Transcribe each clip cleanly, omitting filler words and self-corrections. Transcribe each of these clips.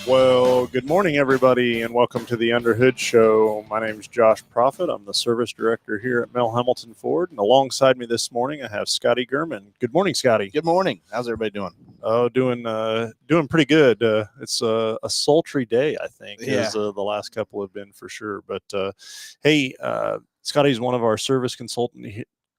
Well, good morning, everybody, and welcome to the Underhood Show. My name is Josh Profit. I'm the service director here at Mel Hamilton Ford, and alongside me this morning, I have Scotty Gurman. Good morning, Scotty. Good morning. How's everybody doing? Oh, doing pretty good. It's a sultry day, I think, as the last couple have been for sure. But hey, Scotty's one of our service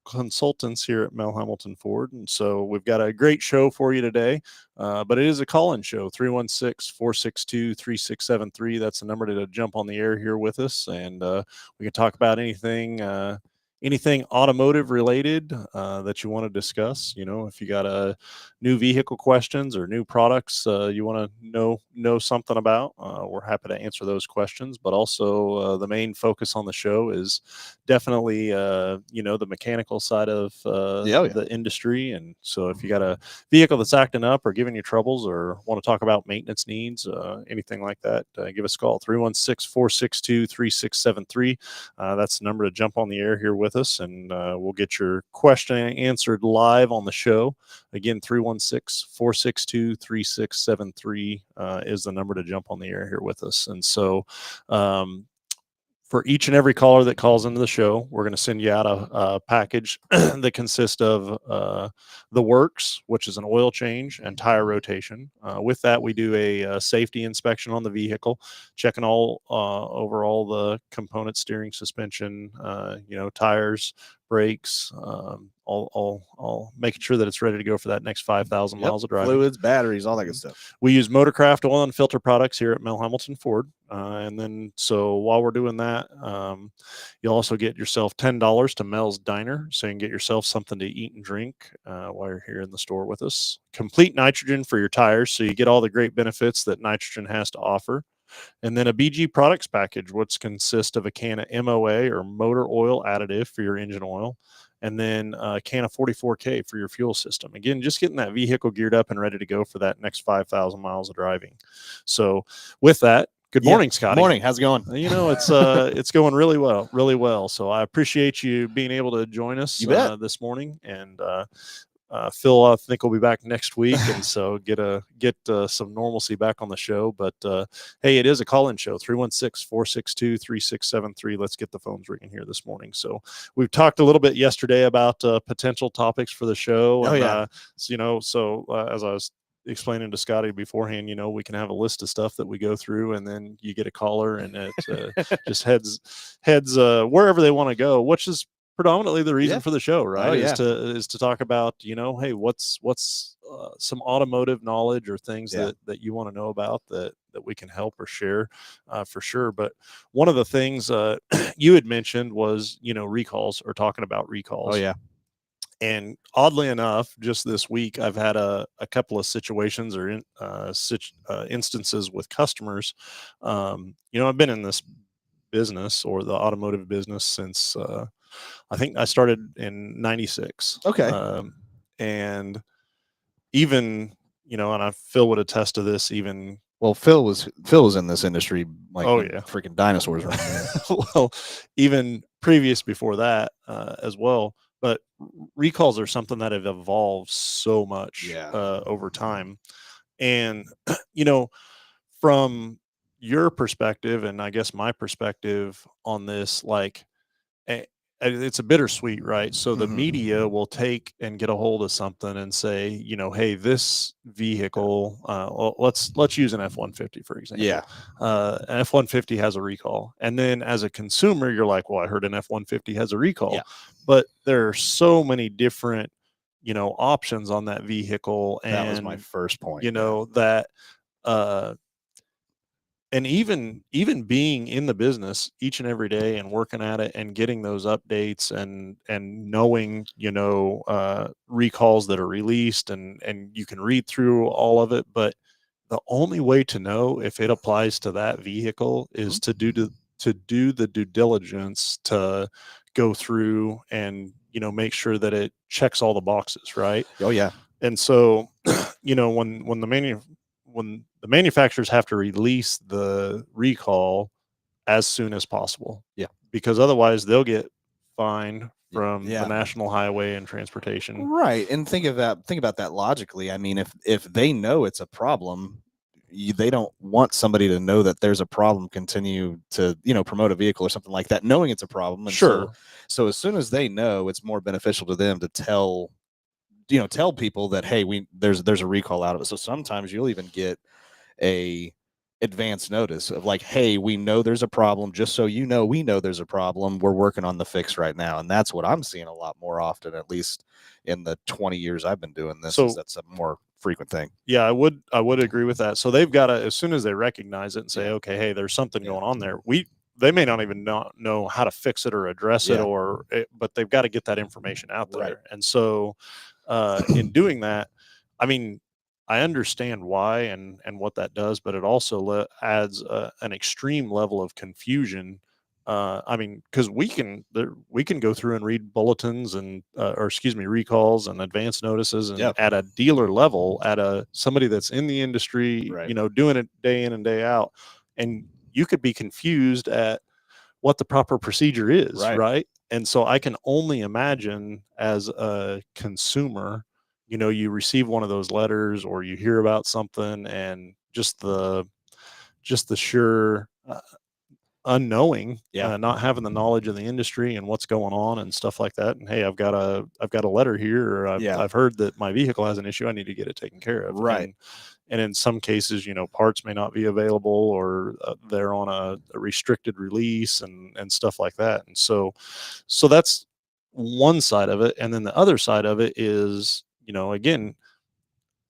consultants here at Mel Hamilton Ford, and so we've got a great show for you today. But it is a call-in show, 316-462-3673. That's the number to jump on the air here with us, and we can talk about anything automotive related that you want to discuss. You know, if you got a new vehicle questions or new products you want to know something about, we're happy to answer those questions. But also the main focus on the show is definitely the mechanical side of the industry. And so if you got a vehicle that's acting up or giving you troubles or want to talk about maintenance needs, anything like that, give us a call, 316-462-3673. That's the number to jump on the air here with us, and we'll get your question answered live on the show. Again, 316-462-3673 is the number to jump on the air here with us. And so for each and every caller that calls into the show, we're going to send you out a package that consists of the works, which is an oil change and tire rotation. With that, we do a safety inspection on the vehicle, checking all over all the components, steering, suspension, tires, brakes, all making sure that it's ready to go for that next 5,000 miles of driving. Fluids, batteries, all that good stuff. We use Motorcraft oil and filter products here at Mel Hamilton Ford. And then, so while we're doing that, you'll also get yourself $10 to Mel's Diner. So you can get yourself something to eat and drink while you're here in the store with us. Complete nitrogen for your tires. So you get all the great benefits that nitrogen has to offer. And then a BG products package, which consists of a can of MOA or motor oil additive for your engine oil, and then a can of 44K for your fuel system. Again, just getting that vehicle geared up and ready to go for that next 5,000 miles of driving. So with that, good morning, Scotty. Morning. How's it going? You know, it's going really well. So I appreciate you being able to join us this morning. And Phil, I think we'll be back next week, and so get some normalcy back on the show. But hey, it is a call-in show, 316-462-3673. Let's get the phones ringing here this morning. So we've talked a little bit yesterday about potential topics for the show. And, so as I was explaining to Scotty beforehand, we can have a list of stuff that we go through, and then you get a caller, and it just heads wherever they want to go, which is predominantly the reason for the show, right? Is to talk about, hey, what's some automotive knowledge or things that you want to know about that we can help or share for sure. But one of the things you had mentioned was, recalls, or talking about recalls. Oh, yeah. And oddly enough, just this week, I've had a couple of situations or instances with customers. I've been in this business, or the automotive business, since I think I started in 96. Okay. And even, and Phil would attest to this, even. Well, Phil was in this industry like freaking dinosaurs. Well, even previous before that as well. But recalls are something that have evolved so much over time. And, from your perspective, and I guess my perspective on this, like, it's a bittersweet, right? So the media will take and get a hold of something and say, hey, this vehicle, let's use an F-150, for example. Yeah. An F-150 has a recall. And then as a consumer, you're like, well, I heard an F-150 has a recall. Yeah. But there are so many different, options on that vehicle. And that was my first point. That, and even being in the business each and every day and working at it and getting those updates and knowing, recalls that are released, and you can read through all of it. But the only way to know if it applies to that vehicle is to do the due diligence, to go through and, make sure that it checks all the boxes, right? Oh, yeah. And so, when the manufacturers have to release the recall as soon as possible. Yeah. Because otherwise they'll get fined from the National Highway and Transportation. Right. And think about that logically. I mean, if they know it's a problem, they don't want somebody to know that there's a problem, continue to, promote a vehicle or something like that, knowing it's a problem. And so as soon as they know, it's more beneficial to them to tell people that, hey, there's a recall out of it. So sometimes you'll even get a advance notice of like, hey, we know there's a problem, just so you know, we know there's a problem, we're working on the fix right now. And that's what I'm seeing a lot more often, at least in the 20 years I've been doing this. So that's a more frequent thing. Yeah, I would agree with that. So they've got to, as soon as they recognize it and say, okay, hey, there's something going on there, they may not even know how to fix it or address it, but they've got to get that information out there. Right. And so in doing that, I mean, I understand why and what that does, but it also adds an extreme level of confusion. I mean, because we can go through and read bulletins and recalls and advance notices, and at a dealer level, at somebody that's in the industry, doing it day in and day out, and you could be confused at what the proper procedure is, right? And so I can only imagine, as a consumer, you receive one of those letters or you hear about something, and just the sure unknowing, not having the knowledge of the industry and what's going on and stuff like that. And hey, I've got a letter here, or I've heard that my vehicle has an issue, I need to get it taken care of. Right. And in some cases, parts may not be available, or they're on a restricted release and stuff like that. And so that's one side of it. And then the other side of it is, again,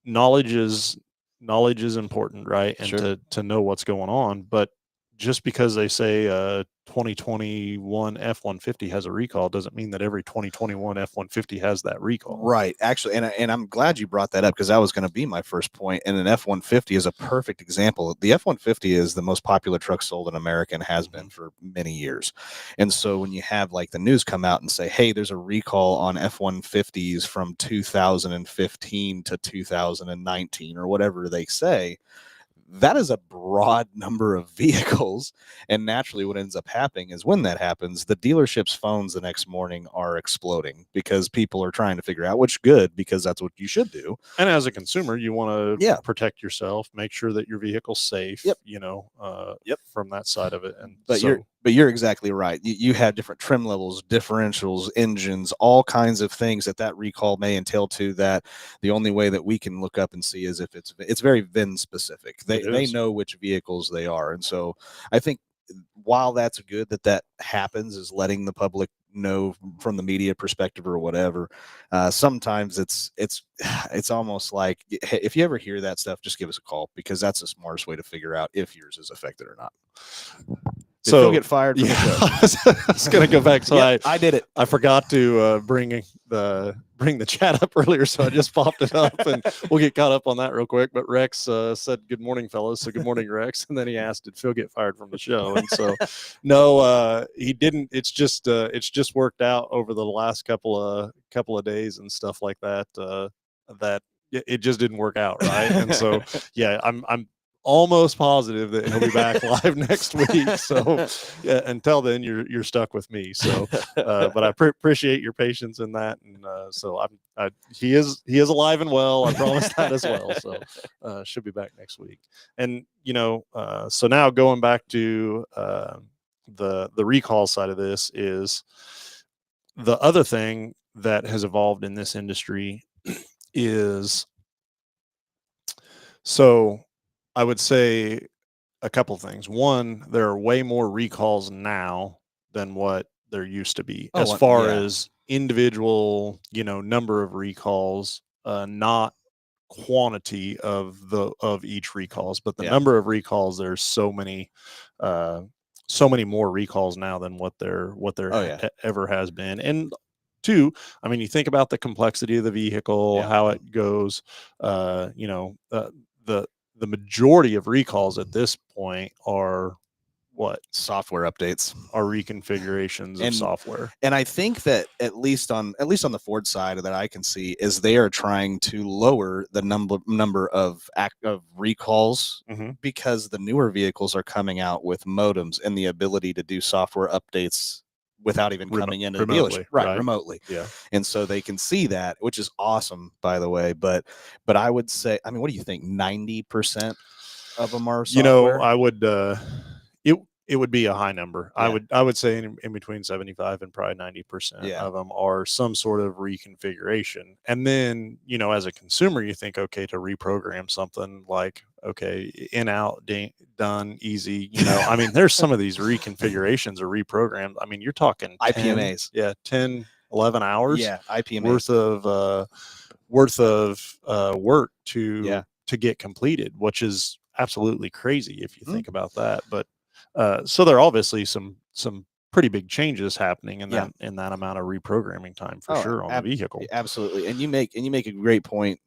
knowledge is important, right? And to know what's going on. But just because they say 2021 F-150 has a recall doesn't mean that every 2021 F-150 has that recall. Right. Actually, and I'm glad you brought that up, because that was going to be my first point. And an F-150 is a perfect example. The F-150 is the most popular truck sold in America and has been for many years. And so when you have like the news come out and say, hey, there's a recall on F-150s from 2015 to 2019 or whatever they say, that is a broad number of vehicles. And naturally what ends up happening is, when that happens, the dealership's phones the next morning are exploding, because people are trying to figure out, which good, because that's what you should do. And as a consumer, you want to protect yourself, make sure that your vehicle's safe, from that side of it. And but you're exactly right. You have different trim levels, differentials, engines, all kinds of things that recall may entail to that. The only way that we can look up and see is if it's very VIN specific. They know which vehicles they are. And so I think while that's good that happens, is letting the public know from the media perspective or whatever, sometimes it's almost like, hey, if you ever hear that stuff, just give us a call, because that's the smartest way to figure out if yours is affected or not. So you'll get fired from the show. I was going to go back. So I did it. I forgot to bring the chat up earlier, so I just popped it up, and we'll get caught up on that real quick. But Rex said, "Good morning, fellas." So good morning, Rex. And then he asked, "Did Phil get fired from the show?" And so, no, he didn't. It's just worked out over the last couple of days and stuff like that. That it just didn't work out, right? And so, yeah, I'm almost positive that he'll be back live next week. So until then, you're stuck with me. So, but I appreciate your patience in that. And so he is alive and well. I promise that as well. So should be back next week. And so now going back to the recall side of this, is the other thing that has evolved in this industry is, so I would say a couple things. One, there are way more recalls now than what there used to be, as far as individual, number of recalls, not quantity of each recalls, but the number of recalls. There's so many more recalls now than what there ever has been. And two, I mean, you think about the complexity of the vehicle, how it goes, the majority of recalls at this point are software updates, are reconfigurations of software. And I think that at least on the Ford side that I can see, is they are trying to lower the number of recalls, because the newer vehicles are coming out with modems and the ability to do software updates without even coming into the dealership, remotely. Yeah. And so they can see that, which is awesome, by the way. But I would say, I mean, what do you think? 90%? of them are software? I would it would be a high number. Yeah. I would say in between 75 and probably 90% Yeah. of them are some sort of reconfiguration. And then, as a consumer, you think, okay, to reprogram something like, okay, in, out, done, easy, I mean, there's some of these reconfigurations or reprograms. I mean, you're talking IPMAs. 10, 11 hours Yeah, IPMAs. worth of work to get completed, which is absolutely crazy if you think about that. But so there are obviously some pretty big changes happening in that amount of reprogramming time for sure on the vehicle. Absolutely. And you make a great point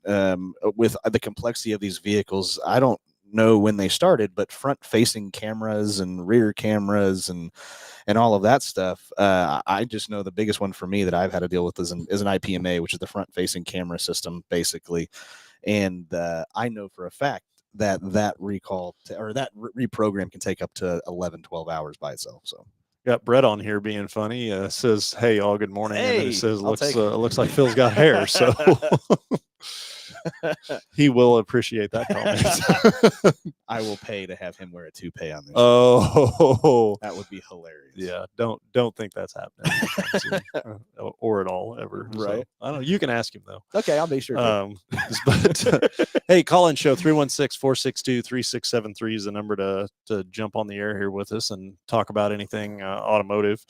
with the complexity of these vehicles. I don't know when they started, but front facing cameras and rear cameras and all of that stuff. I just know the biggest one for me that I've had to deal with is an IPMA, which is the front facing camera system basically. And I know for a fact that recall or that reprogram can take up to 11, 12 hours by itself. So got Brett on here being funny. Says, "Hey, all, good morning." Hey, and then he says, "Looks like Phil's got hair." So he will appreciate that comment. I will pay to have him wear a toupee on this. Oh, that would be hilarious. Yeah, don't think that's happening or at all ever. Right? So, I don't know. You can ask him though. Okay, I'll be sure. But hey, call in show 316-462-3673 is the number to jump on the air here with us and talk about anything automotive.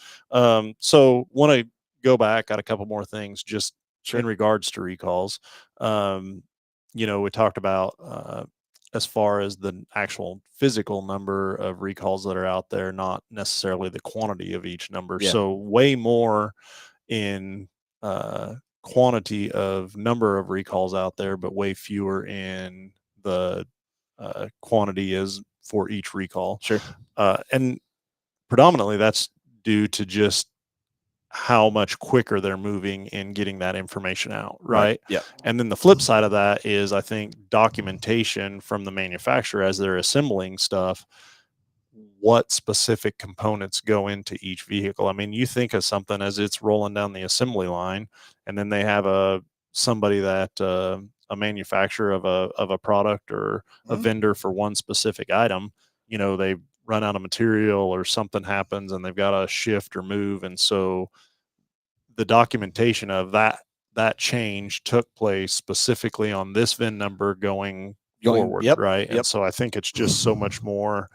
So want to go back, got a couple more things just in regards to recalls. We talked about as far as the actual physical number of recalls that are out there, not necessarily the quantity of each number. Yeah. So way more in quantity of number of recalls out there, but way fewer in the quantity is for each recall. Sure. And predominantly that's due to just how much quicker they're moving in getting that information out, right? Yeah. And then the flip side of that is, I think, documentation from the manufacturer as they're assembling stuff, what specific components go into each vehicle. I mean, you think of something as it's rolling down the assembly line, and then they have somebody that a manufacturer of a product or a vendor for one specific item, they run out of material or something happens and they've got to shift or move. And so the documentation of that change took place specifically on this VIN number going forward. Right. And so I think it's just so much more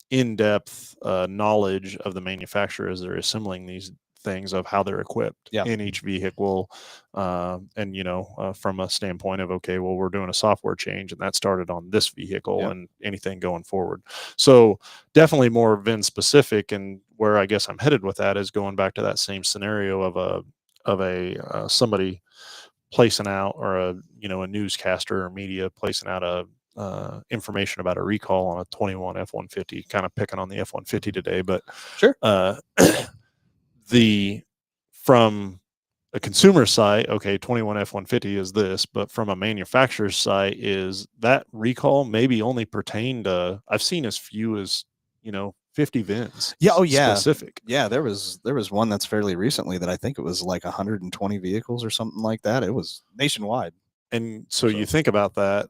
in-depth knowledge of the manufacturer as they're assembling these things of how they're equipped in each vehicle. And, from a standpoint of, okay, well, we're doing a software change and that started on this vehicle and anything going forward. So definitely more VIN specific. And where I guess I'm headed with that is going back to that same scenario of a somebody placing out, or a newscaster or media placing out information about a recall on a 21 F-150, kind of picking on the F-150 today, but sure. From a consumer site, okay, 21 F-150 is this, but from a manufacturer's site, is that recall maybe only pertain to, I've seen as few as 50 VINs. Yeah. Oh yeah. Specific. Yeah. There was one that's fairly recently that I think it was like 120 vehicles or something like that. It was nationwide. And so you think about that,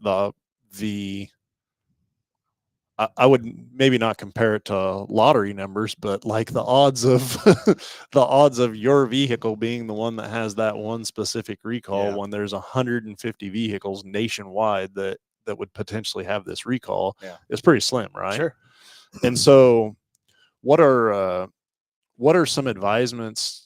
I would maybe not compare it to lottery numbers, but like the odds of your vehicle being the one that has that one specific recall when there's 150 vehicles nationwide that would potentially have this recall is pretty slim, right? Sure. And so what are some advisements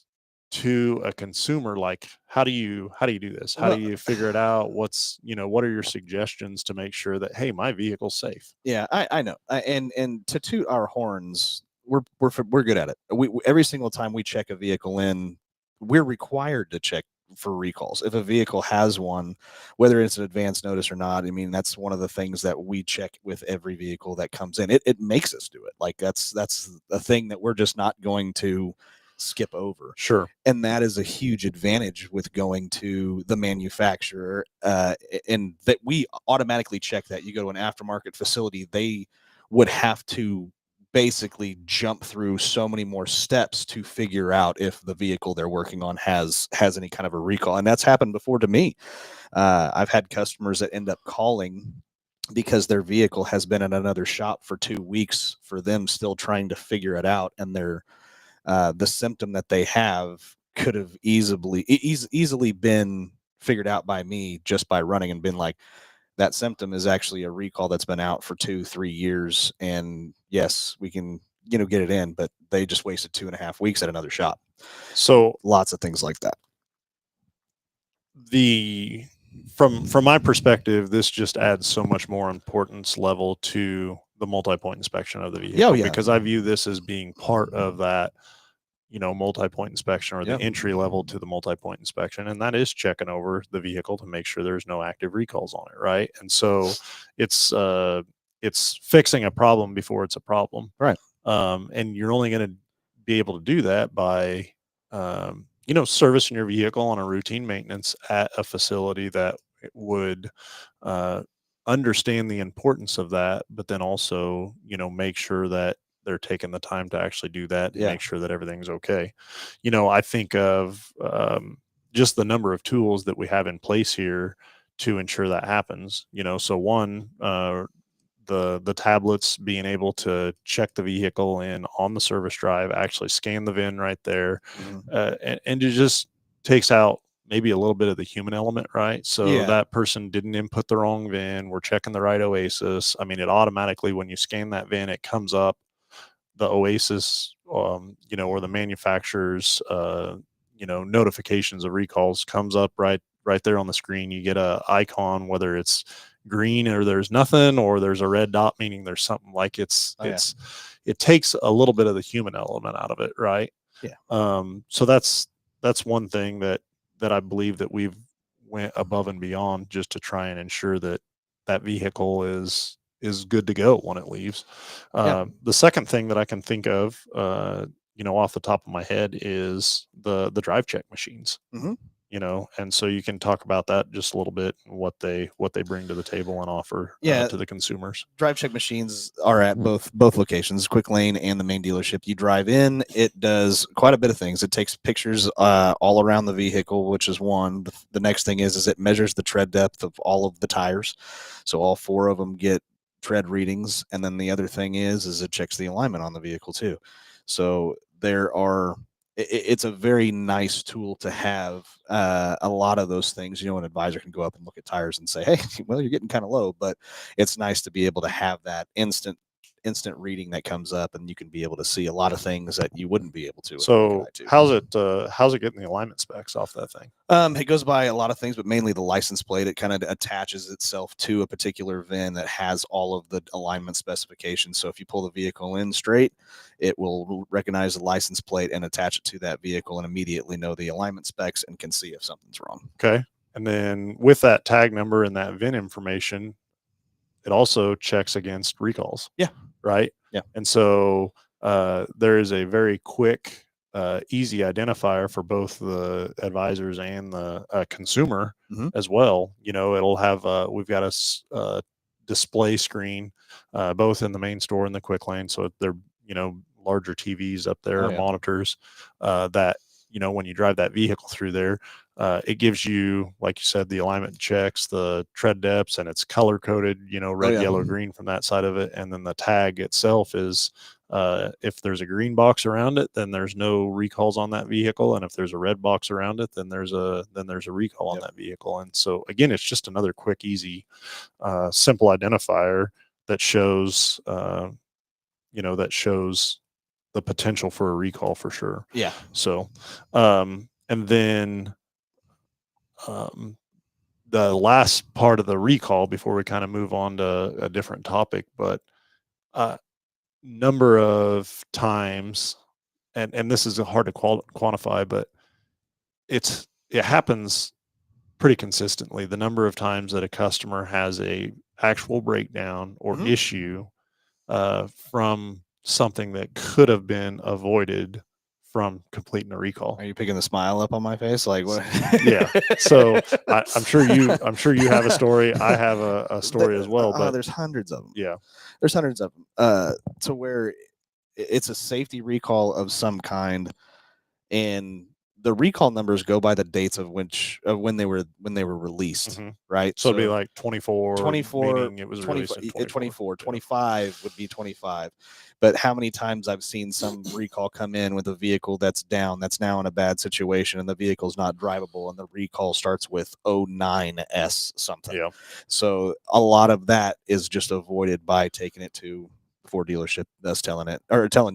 to a consumer? Like, how do you do this? How do you figure it out? What are your suggestions to make sure that, hey, my vehicle's safe? Yeah, I know. And to toot our horns, we're good at it. We every single time we check a vehicle in, we're required to check for recalls. If a vehicle has one, whether it's an advance notice or not, I mean, that's one of the things that we check with every vehicle that comes in. It makes us do it. Like that's a thing that we're just not going to skip over. Sure. And that is a huge advantage with going to the manufacturer, and that we automatically check that. You go to an aftermarket facility, they would have to basically jump through so many more steps to figure out if the vehicle they're working on has any kind of a recall. And that's happened before to me. I've had customers that end up calling because their vehicle has been in another shop for 2 weeks, for them still trying to figure it out, and the symptom that they have could have easily been figured out by me just by running and been like, that symptom is actually a recall that's been out for 2-3 years, and yes, we can get it in, but they just wasted 2.5 weeks at another shop. So lots of things like that. From my perspective, this just adds so much more importance level to the multi-point inspection of the vehicle, because I view this as being part of that, multi-point inspection, or the entry level to the multi-point inspection, and that is checking over the vehicle to make sure there's no active recalls on it, right? And so it's fixing a problem before it's a problem, right? And you're only going to be able to do that by servicing your vehicle on a routine maintenance at a facility that would understand the importance of that, but then also, make sure that they're taking the time to actually do that and make sure that everything's okay. I think of just the number of tools that we have in place here to ensure that happens. So one, the tablets being able to check the vehicle in on the service drive, actually scan the VIN right there, and it just takes out maybe a little bit of the human element, right? So that person didn't input the wrong VIN. We're checking the right OASIS. I mean, it automatically, when you scan that VIN, it comes up the OASIS, or the manufacturer's, notifications of recalls comes up right there on the screen. You get a icon, whether it's green or there's nothing, or there's a red dot, meaning there's something. Like it takes a little bit of the human element out of it, right? So that's one thing that I believe that we've went above and beyond just to try and ensure that that vehicle is good to go when it leaves. The second thing that I can think of, off the top of my head, is the drive check machines. And so you can talk about that just a little bit, what they bring to the table and offer to the consumers. Drive check machines are at both locations, Quick Lane and the main dealership. You drive in, it does quite a bit of things. It takes pictures all around the vehicle, which is one. The next thing is it measures the tread depth of all of the tires, so all 4 of them get tread readings. And then the other thing is it checks the alignment on the vehicle too. So it's a very nice tool to have. A lot of those things, an advisor can go up and look at tires and say, hey, well, you're getting kind of low, but it's nice to be able to have that instant reading that comes up, and you can be able to see a lot of things that you wouldn't be able to. So how's it getting the alignment specs off that thing? It goes by a lot of things, but mainly the license plate. It kind of attaches itself to a particular VIN that has all of the alignment specifications. So if you pull the vehicle in straight, it will recognize the license plate and attach it to that vehicle and immediately know the alignment specs and can see if something's wrong. Okay. And then with that tag number and that VIN information, it also checks against recalls. Right. And so there is a very quick, easy identifier for both the advisors and the consumer as well. It'll have we've got a display screen both in the main store and the Quick Lane, so they're larger TVs up there, monitors that when you drive that vehicle through there, it gives you, like you said, the alignment checks, the tread depths, and it's color coded, red, yellow, green from that side of it. And then the tag itself is, if there's a green box around it, then there's no recalls on that vehicle. And if there's a red box around it, then there's a recall on that vehicle. And so again, it's just another quick, easy, simple identifier that shows, that shows the potential for a recall for sure. So, and then, the last part of the recall before we kind of move on to a different topic, but number of times, and this is hard to quantify, but it happens pretty consistently. The number of times that a customer has a actual breakdown or issue from something that could have been avoided from completing a recall. Are you picking the smile up on my face? Like what? Yeah. So I'm sure you have a story. I have a story as well, but there's hundreds of them. Yeah. There's hundreds of them. To where it's a safety recall of some kind, and the recall numbers go by the dates of when they were released, right? So it'd be like 24, meaning it was 24, released in 24, 25 would be 25. But how many times I've seen some recall come in with a vehicle that's down, that's now in a bad situation, and the vehicle's not drivable, and the recall starts with 09S something. Yeah. So a lot of that is just avoided by taking it to the Ford dealership that's telling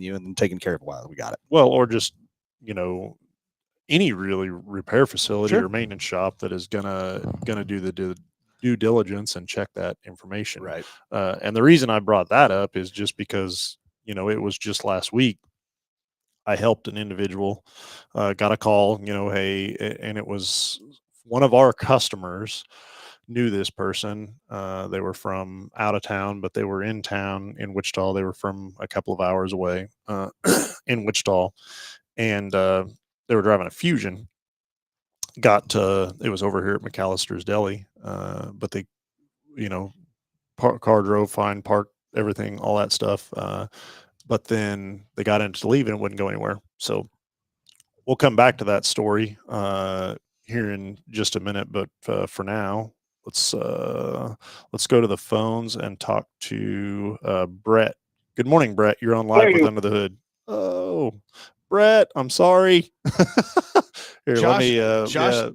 you and then taking care of it while we got it. Well, or just, any really repair facility Sure. or maintenance shop that is gonna do the due diligence and check that information. Right. And the reason I brought that up is just because, it was just last week I helped an individual, got a call, hey, and it was one of our customers knew this person. They were from out of town, but they were in town in Wichita. They were from a couple of hours away in Wichita. And they were driving a Fusion. It was over here at McAllister's Deli, but they, car drove fine, parked everything, all that stuff. But then they got into leave and it wouldn't go anywhere. So we'll come back to that story here in just a minute. But for now, let's go to the phones and talk to Brett. Good morning, Brett. You're on live with Under the Hood. Oh, Brett, I'm sorry. Here, Josh, let me.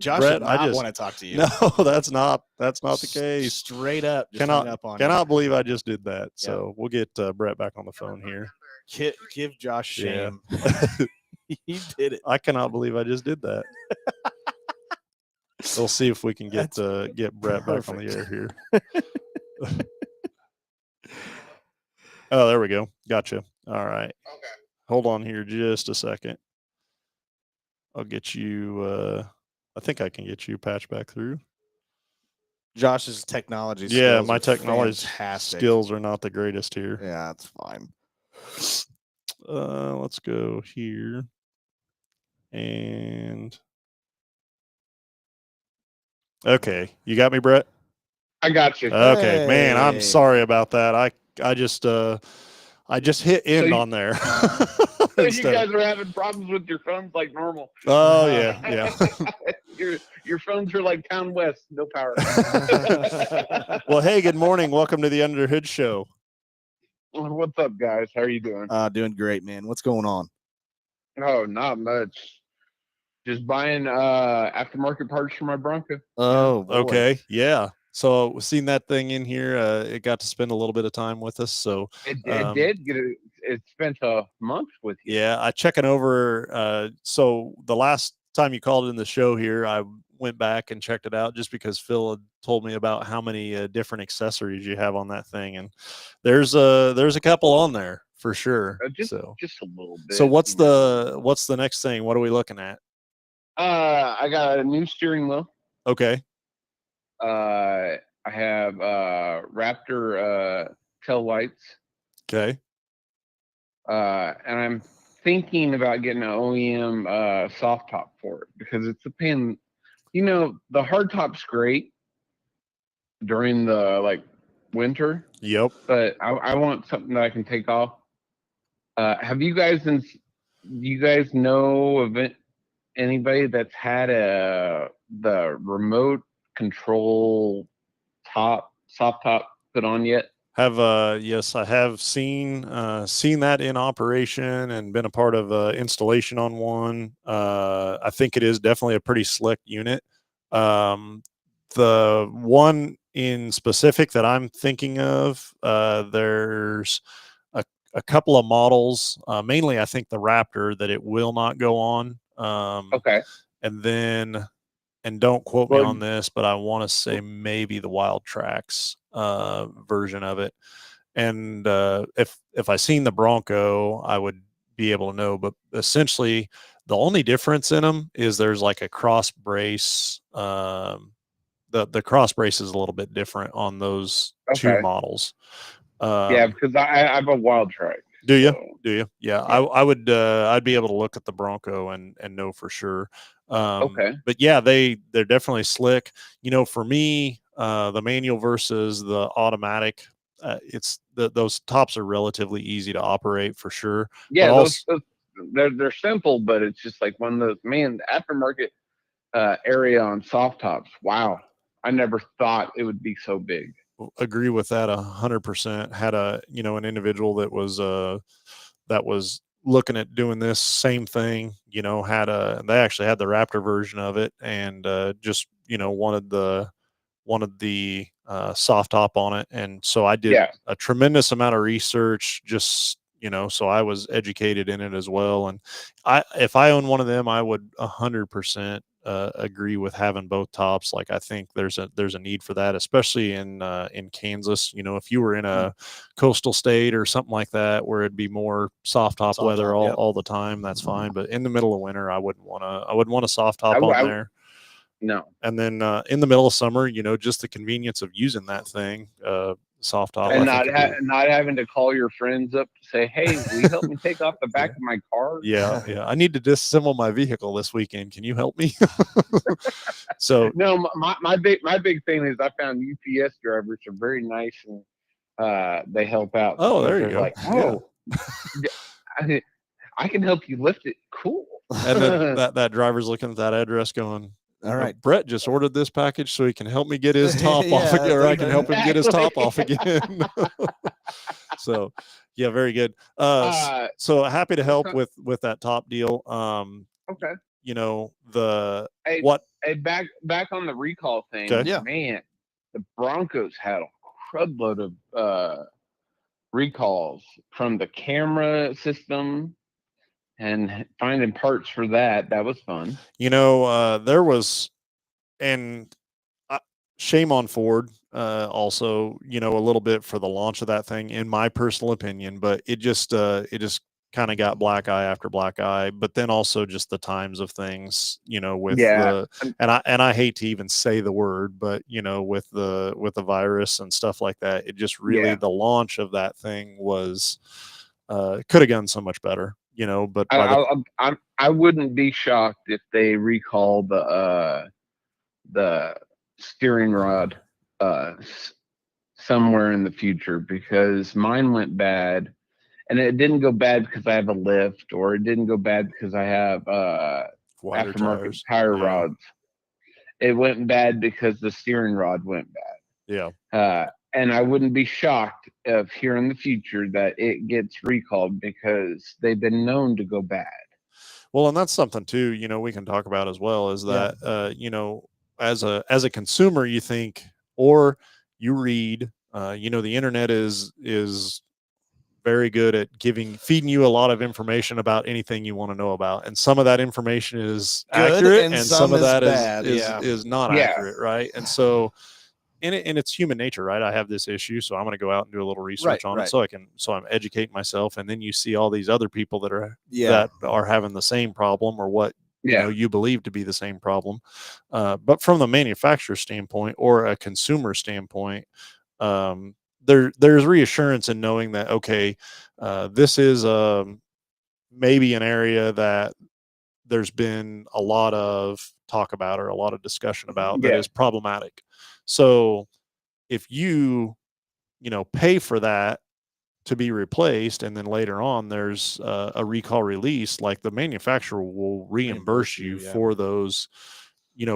Josh, Brett, I just want to talk to you. No, that's not the case. Straight up, cannot believe I just did that. Yep. So we'll get Brett back on the phone here. Give Josh shame. Yeah. He did it. I cannot believe I just did that. We'll see if we can get Brett back on the air here. Oh, there we go. Gotcha. All right. Okay. Hold on here just a second. I'll get you. I think I can get you patched back through. Josh's technology skills. Yeah, my technology skills are not the greatest here. Yeah, that's fine. Let's go here. And okay, you got me, Brett? I got you. Okay, man, I'm sorry about that. I just hit end on there. So you guys are having problems with your phones like normal. Oh yeah. Your phones are like Town West, no power. Well, hey, good morning. Welcome to the Under the Hood Show. What's up, guys? How are you doing? Doing great, man. What's going on? Oh, not much. Just buying aftermarket parts for my Bronco. Oh, boy. Okay. Yeah. So we've seen that thing in here. It got to spend a little bit of time with us. So it did get it spent a month with you. Yeah, I checking over. So the last time you called in the show here, I went back and checked it out just because Phil had told me about how many different accessories you have on that thing, and there's a couple on there for sure. Just a little bit. So what's the next thing? What are we looking at? I got a new steering wheel. Okay. I have Raptor tail lights. Okay. And I'm thinking about getting an OEM soft top for it because it's a pain. The hard top's great during the winter. Yep. But I want something that I can take off. Have you guys do you guys know of anybody that's had the remote control soft top put on yet? Yes, I have seen that in operation and been a part of installation on one. I think it is definitely a pretty slick unit. The one in specific that I'm thinking of, there's a couple of models, mainly I think the Raptor, that it will not go on. Okay. And then, and don't quote me on this, but I want to say maybe the Wild Tracks version of it. And if I seen the Bronco, I would be able to know. But essentially, the only difference in them is there's like a cross brace. The cross brace is a little bit different on those two models. Yeah, because I have a Wild Track. Do you? Do you? Yeah, I would. I'd be able to look at the Bronco and know for sure. Okay. But yeah, they're definitely slick. For me, the manual versus the automatic, it's those tops are relatively easy to operate for sure. Yeah, they're simple, but it's just like one of those, man, the aftermarket area on soft tops. Wow. I never thought it would be so big. Agree with that 100%. Had an individual that was looking at doing this same thing, they actually had the Raptor version of it, and just wanted the soft top on it. And so I did a tremendous amount of research, just so I was educated in it as well. And if I own one of them, I would 100% agree with having both tops. Like, I think there's a need for that, especially in Kansas. If you were in a coastal state or something like that where it'd be more soft top weather all the time, that's fine. But in the middle of winter, I wouldn't want a soft top on there. No. And then in the middle of summer, just the convenience of using that thing, soft top, and not having to call your friends up to say, "Hey, will you help me take off the back of my car?" Yeah. I need to disassemble my vehicle this weekend. Can you help me? So no, my big thing is I found UPS drivers are very nice, and they help out. Oh, there you go. Like, I can help you lift it. Cool. And then that driver's looking at that address going, all right, Brett just ordered this package so he can help me get his top off again, or I can help him get his top off again. So, yeah, very good. So happy to help with that top deal. Okay. Back on the recall thing. Okay. Yeah. Man, the Broncos had a crud load of recalls from the camera system. And finding parts for that was fun. There was, and shame on Ford also, a little bit for the launch of that thing, in my personal opinion, but it just kind of got black eye after black eye. But then also just the times of things, with and I hate to even say the word, but with the virus and stuff like that, it just really, the launch of that thing was could have gone so much better. But I wouldn't be shocked if they recall the steering rod somewhere in the future, because mine went bad, and it didn't go bad because I have a lift, or it didn't go bad because I have aftermarket tire rods. It went bad because the steering rod went bad. Yeah. And I wouldn't be shocked if here in the future that it gets recalled, because they've been known to go bad. Well, and that's something too, we can talk about as well, is that, as a consumer, you think, or you read, the internet is very good at feeding you a lot of information about anything you want to know about. And some of that information is accurate, and some of that is not accurate. Right. And so, and it's human nature, right? I have this issue, so I'm going to go out and do a little research on it, so I'm educating myself. And then you see all these other people that are having the same problem, or what you believe to be the same problem. But from the manufacturer standpoint or a consumer standpoint, there's reassurance in knowing that, okay, this is maybe an area that there's been a lot of talk about, or a lot of discussion about, that is problematic. So if you pay for that to be replaced, and then later on there's a recall release, like, the manufacturer will reimburse you for those,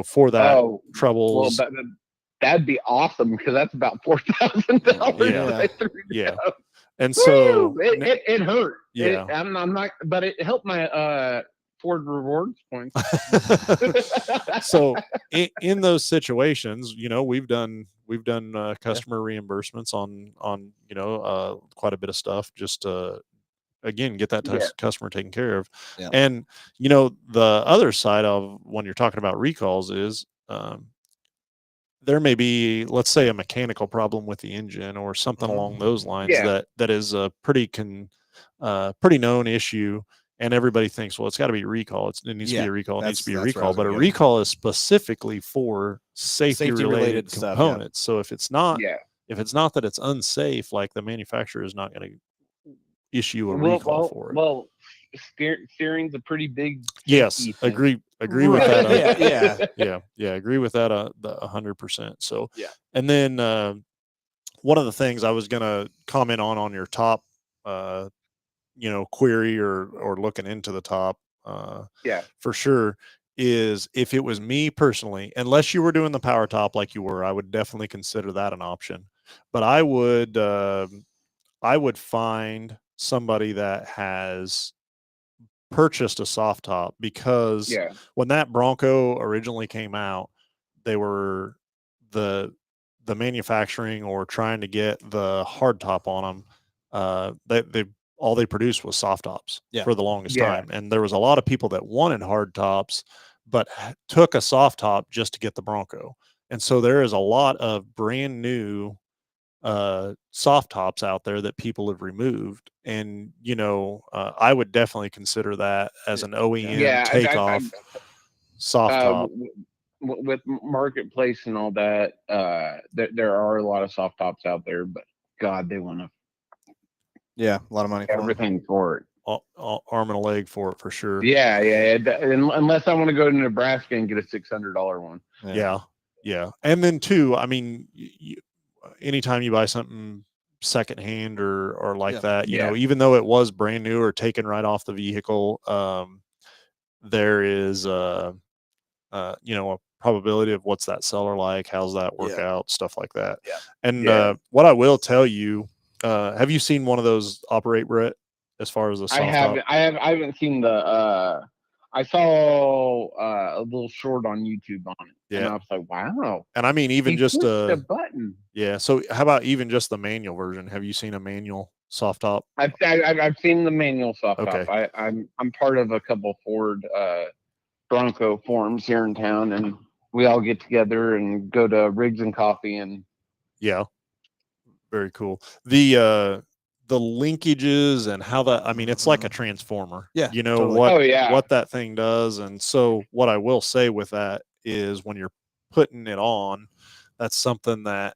for that troubles. Well, that'd be awesome, because that's about $4,000. Yeah. And so it hurt. Yeah. I'm not, but it helped my Ford Rewards points. So in those situations, we've done customer reimbursements on quite a bit of stuff, just to, again, get that customer taken care of. And the other side of, when you're talking about recalls, is there may be, let's say, a mechanical problem with the engine, or something along those lines, that is a pretty known issue. And everybody thinks, well, it's got to be a recall. It needs to be a recall. It needs to be a recall. But a recall is specifically for safety related components. So if it's not that it's unsafe, like, the manufacturer is not going to issue a recall for it. Well, steering's a pretty big. Yes, agree with that. Agree with that 100%. So and then one of the things I was going to comment on your top query or looking into the top, Yeah. for sure, is if it was me personally, unless you were doing the power top like you were, I would definitely consider that an option. But I would find somebody that has purchased a soft top, because Yeah. when that Bronco originally came out, they were the manufacturing or trying to get the hard top on them. They all they produced was soft tops for the longest Yeah. time, and there was a lot of people that wanted hard tops, but took a soft top just to get the Bronco. And so there is a lot of brand new soft tops out there that people have removed, and I would definitely consider that as an OEM Yeah. takeoff soft top. With marketplace and all that, there are a lot of soft tops out there, but God, they want to a lot of money for 'em. everything for it. Arm and a leg for it, for sure. Yeah. Unless I want to go to Nebraska and get a $600 one. Yeah. And then too, I mean, anytime you buy something secondhand or like that, even though it was brand new or taken right off the vehicle, there is a probability of what's that seller like, how's that work out, stuff like that. And what I will tell you, have you seen one of those operate, Brett, as far as the soft top? I haven't seen the I saw a little short on YouTube on it. And I was like, wow. And I mean, even he just pushed a button. Yeah. So how about even just the manual version? Have you seen a manual soft top? I've seen the manual soft top. I'm part of a couple Ford Bronco forums here in town, and we all get together and go to Rigs and Coffee. And very cool. The linkages and how that, I mean, it's like a transformer. Totally. What that thing does. And so what I will say with that is, when you're putting it on, that's something that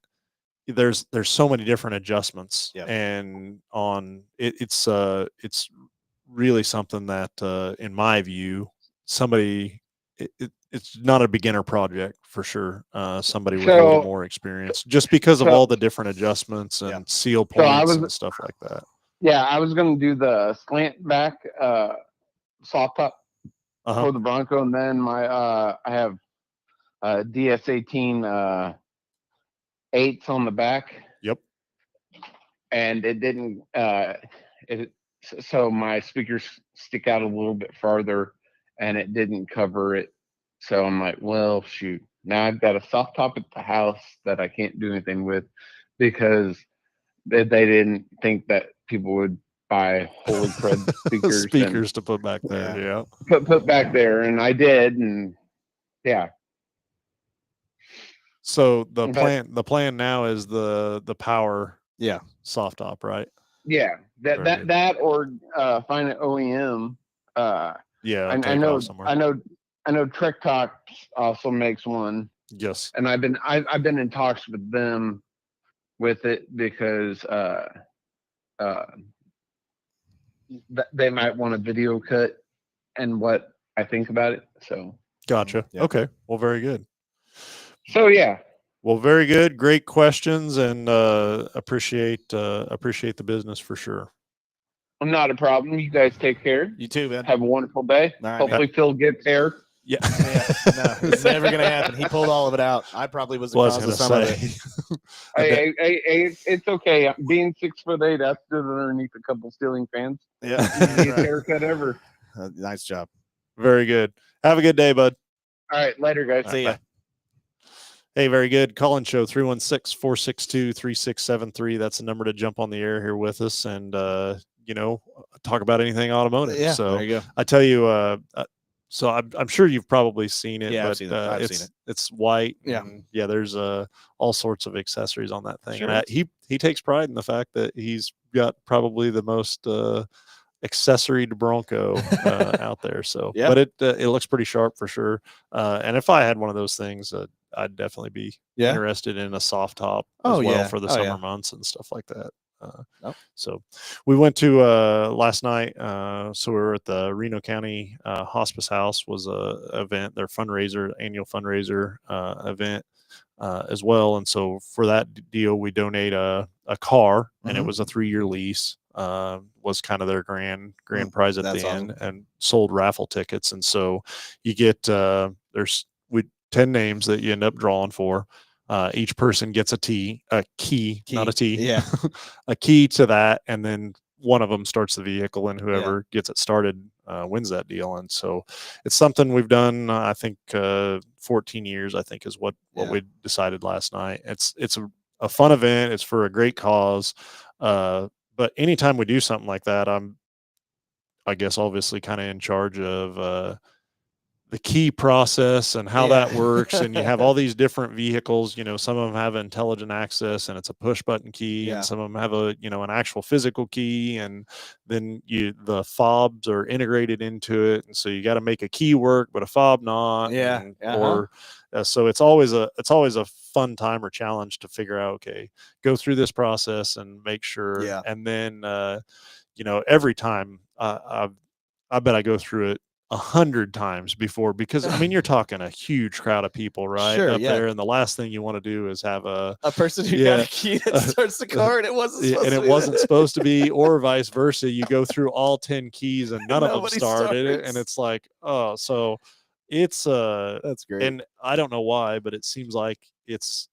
there's so many different adjustments, and on it's really something that, in my view, it's not a beginner project for sure. Somebody with a little more experience, just because of all the different adjustments and seal points and stuff like that. Yeah, I was going to do the slant back soft top for the Bronco, and then I have DS18 8s on the back. Yep. And it didn't. So my speakers stick out a little bit farther, and it didn't cover it. So I'm like, well, shoot. Now I've got a soft top at the house that I can't do anything with, because they didn't think that people would buy holy crud speakers to put back there. Yeah. Put back there, and I did, and yeah. So the plan now is the power soft top, right? Yeah. That or find an OEM. I know Trek Talk also makes one. Yes. And I've been in talks with them with it, because they might want a video cut and what I think about it. So gotcha. Okay. Well, very good. So yeah. Well, very good. Great questions, and appreciate the business for sure. Not a problem. You guys take care. You too, man. Have a wonderful day. Right, hopefully Phil gets hair. Yeah. No, it's never gonna happen. He pulled all of it out. I probably was the cause of some of it. Hey, it's okay. Being 6'8", I stood underneath a couple ceiling fans. Yeah. Easiest haircut ever. Nice job. Very good. Have a good day, bud. All right, later, guys. See ya. Hey, very good. Call-in show 316-462-3673. That's the number to jump on the air here with us and talk about anything automotive. Yeah, so there you go. I tell you, so I'm sure you've probably seen it. Yeah, but, I've seen it. I've seen it. It's white. Yeah. And there's all sorts of accessories on that thing. Sure. And he takes pride in the fact that he's got probably the most accessory Bronco out there. So, but it looks pretty sharp for sure. And if I had one of those things, I'd definitely be interested in a soft top as well for the summer months and stuff like that. So we went to last night. So we were at the Reno County Hospice House, was a event, their annual fundraiser event as well. And so for that deal, we donate a car, and it was a 3-year lease. was kind of their grand prize at That's the end, awesome. and sold raffle tickets. And so you get there's 10 names that you end up drawing for. Each person gets a key, not a T, Yeah. a key to that, and then one of them starts the vehicle, and whoever gets it started wins that deal. And so it's something we've done. I think 14 years. I think is what we decided last night. It's a fun event. It's for a great cause. But anytime we do something like that, I guess obviously kind of in charge of the key process and how that works. And you have all these different vehicles, some of them have intelligent access and it's a push button key, and some of them have an actual physical key, and then the fobs are integrated into it. And so you got to make a key work, but a fob not. Or so it's always a fun time or challenge to figure out, okay, go through this process and make sure. And then, every time I bet I go through it 100 times before, because I mean, you're talking a huge crowd of people right up there, and the last thing you want to do is have a person who got a key that starts the car and it wasn't supposed to be, or vice versa. You go through all 10 keys and none of them started it, and it's like, oh, so it's that's great. And I don't know why, but it seems like it's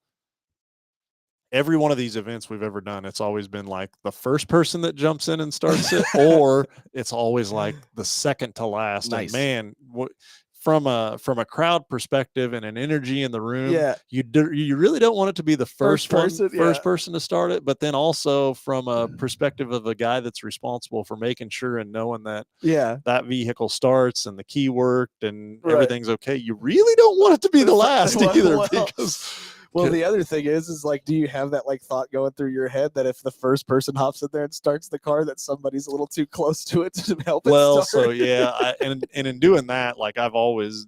every one of these events we've ever done, it's always been like the first person that jumps in and starts it, or it's always like the second to last. Nice. And man, from a crowd perspective and an energy in the room, you really don't want it to be the first person to start it. But then also from a perspective of a guy that's responsible for making sure and knowing that that vehicle starts and the key worked and everything's okay, you really don't want it to be the last either. Because well, the other thing is like, do you have that like thought going through your head that if the first person hops in there and starts the car, that somebody's a little too close to it to help it start? So and in doing that, like I've always,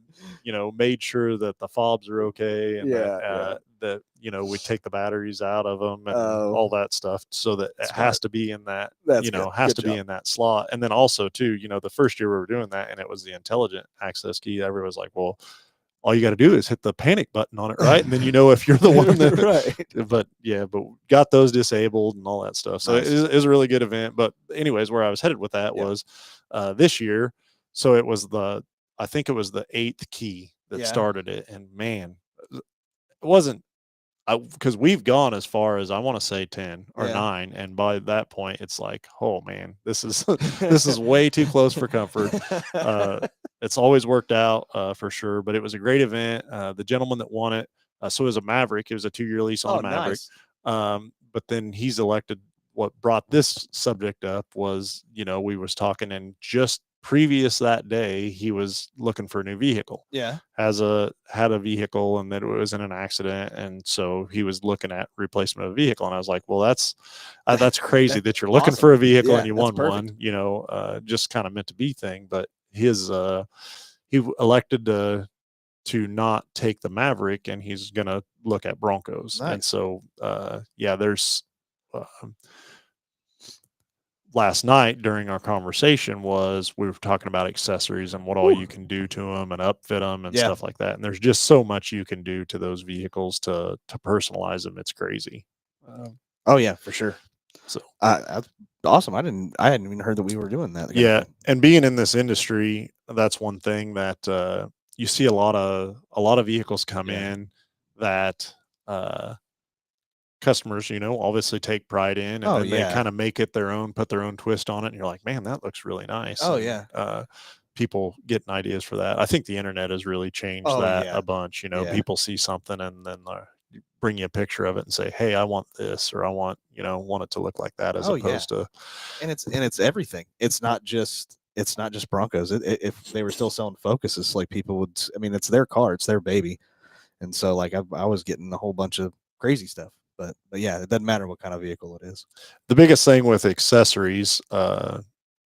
made sure that the fobs are okay, and that we take the batteries out of them and all that stuff, so that it has to be in that, be in that slot. And then also too, the first year we were doing that and it was the intelligent access key, everyone's like, well, all you got to do is hit the panic button on it, right? And then if you're the one that, but got those disabled and all that stuff. So it is a really good event. But anyways, where I was headed with that was this year. So I think it was the 8th key that started it. And man, it wasn't, because we've gone as far as I want to say 10 or 9. And by that point, it's like, oh man, this is way too close for comfort. It's always worked out for sure, but it was a great event. The gentleman that won it, so it was a Maverick. It was a 2-year lease on a Maverick. Nice. But then he's elected. What brought this subject up was, we was talking, and just previous that day, he was looking for a new vehicle. Had a vehicle, and that it was in an accident, and so he was looking at replacement of a vehicle. And I was like, well, that's crazy that you're looking for a vehicle and you won one. Just kind of meant to be thing. But he elected to not take the Maverick, and he's gonna look at Broncos. Nice. And so there's last night during our conversation we were talking about accessories and what all you can do to them and upfit them and stuff like that. And there's just so much you can do to those vehicles to personalize them. It's crazy. Oh yeah, for sure. So that's awesome. I hadn't even heard that we were doing that. Yeah. And being in this industry, that's one thing that you see a lot of vehicles come in that customers, obviously take pride in, and then they kind of make it their own, put their own twist on it. And you're like, man, that looks really nice. People getting ideas for that. I think the internet has really changed a bunch. People see something and then bring you a picture of it and say, hey, I want this, or I want it to look like that, as opposed to. And it's everything. It's not just Broncos. If they were still selling Focuses, like people would, I mean, it's their car, it's their baby. And so like I was getting a whole bunch of crazy stuff. But yeah, it doesn't matter what kind of vehicle it is. The biggest thing with accessories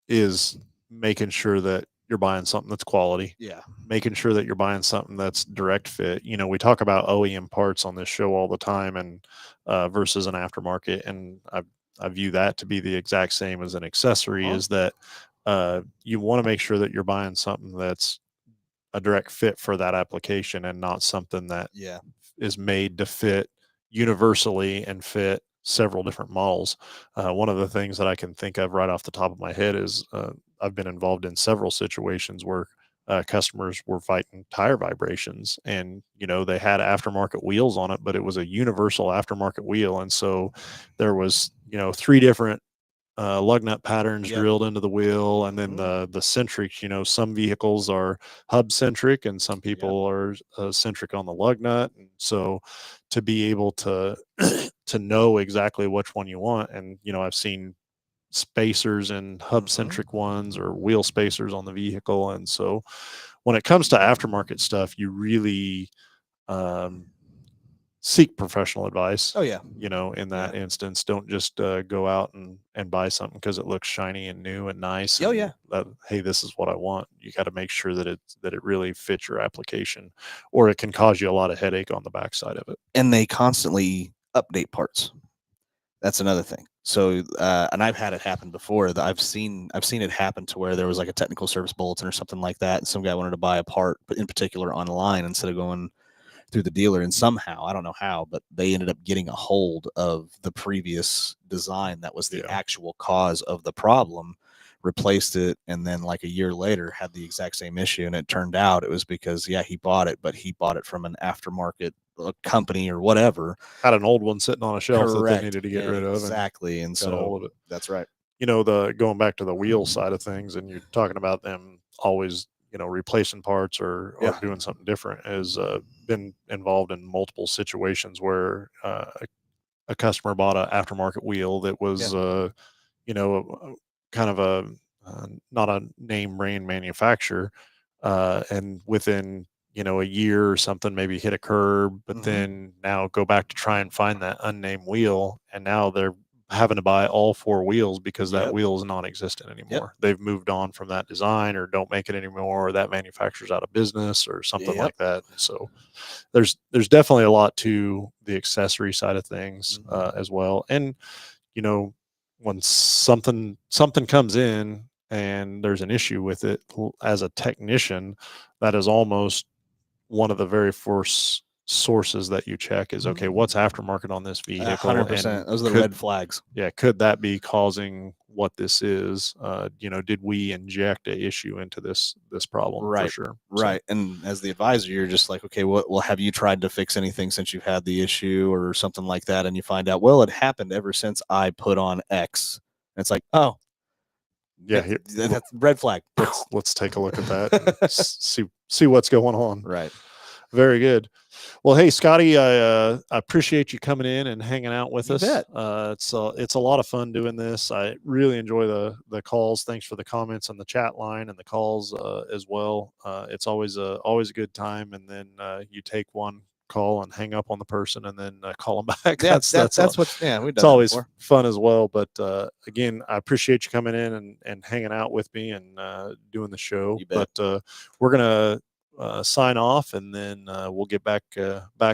is making sure that you're buying something that's quality. Yeah. Making sure that you're buying something that's direct fit. We talk about OEM parts on this show all the time, and versus an aftermarket. And I view that to be the exact same as an accessory, is that you want to make sure that you're buying something that's a direct fit for that application, and not something that is made to fit universally and fit several different models. One of the things that I can think of right off the top of my head is I've been involved in several situations where customers were fighting tire vibrations, and they had aftermarket wheels on it, but it was a universal aftermarket wheel, and so there was 3 different lug nut patterns Yep. drilled into the wheel, and then the centric. Some vehicles are hub centric, and some people are centric on the lug nut. And so, to be able to to know exactly which one you want, and I've seen spacers and hub centric ones or wheel spacers on the vehicle, and so when it comes to aftermarket stuff, you really seek professional advice. Oh yeah. In that instance, don't just go out and buy something because it looks shiny and new and nice. Oh and yeah. hey, this is what I want. You got to make sure that it really fits your application, or it can cause you a lot of headache on the backside of it. And they constantly update parts. That's another thing. So, and I've had it happen before. That I've seen it happen to where there was like a technical service bulletin or something like that, and some guy wanted to buy a part, but in particular online, instead of going through the dealer. And somehow, I don't know how, but they ended up getting a hold of the previous design that was the actual cause of the problem, replaced it, and then like a year later had the exact same issue. And it turned out it was because he bought it, but he bought it from an aftermarket company or whatever. Had an old one sitting on a shelf Correct. that they needed to get rid of. Exactly. And got so a hold of it. That's right. The going back to the wheel side of things, and you're talking about them always replacing parts or doing something different, has been involved in multiple situations where a customer bought an aftermarket wheel that was kind of a not a name brand manufacturer, and within a year or something maybe hit a curb, but then now go back to try and find that unnamed wheel, and now they're having to buy all 4 wheels because that wheel is non-existent anymore. They've moved on from that design, or don't make it anymore, or that manufacturer's out of business or something like that. So there's definitely a lot to the accessory side of things as well. And when something comes in and there's an issue with it, as a technician, that is almost one of the very first sources that you check is, okay, what's aftermarket on this vehicle? 100%. Those are the red flags. Yeah. Could that be causing what this is? Did we inject a issue into this problem? Right. For sure. Right. So, and as the advisor, you're just like, okay, well, have you tried to fix anything since you've had the issue or something like that? And you find out, well, it happened ever since I put on X. And it's like, oh, yeah, that's red flag. Let's take a look at that and see what's going on. Right. Very good. Well, hey, Scotty, I appreciate you coming in and hanging out with us. It's a lot of fun doing this. I really enjoy the calls. Thanks for the comments on the chat line and the calls as well. It's always a good time. And then you take one call and hang up on the person and then call them back. That's what we've done. It's always fun as well. But again, I appreciate you coming in and hanging out with me and doing the show. But we're gonna sign off, and then we'll get back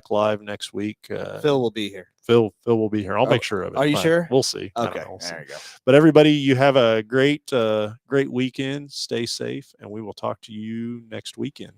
live next week. Phil will be here. Phil will be here. I'll make sure of it. Are you sure? We'll see. Okay. We'll there you go. But everybody, you have a great weekend. Stay safe, and we will talk to you next weekend.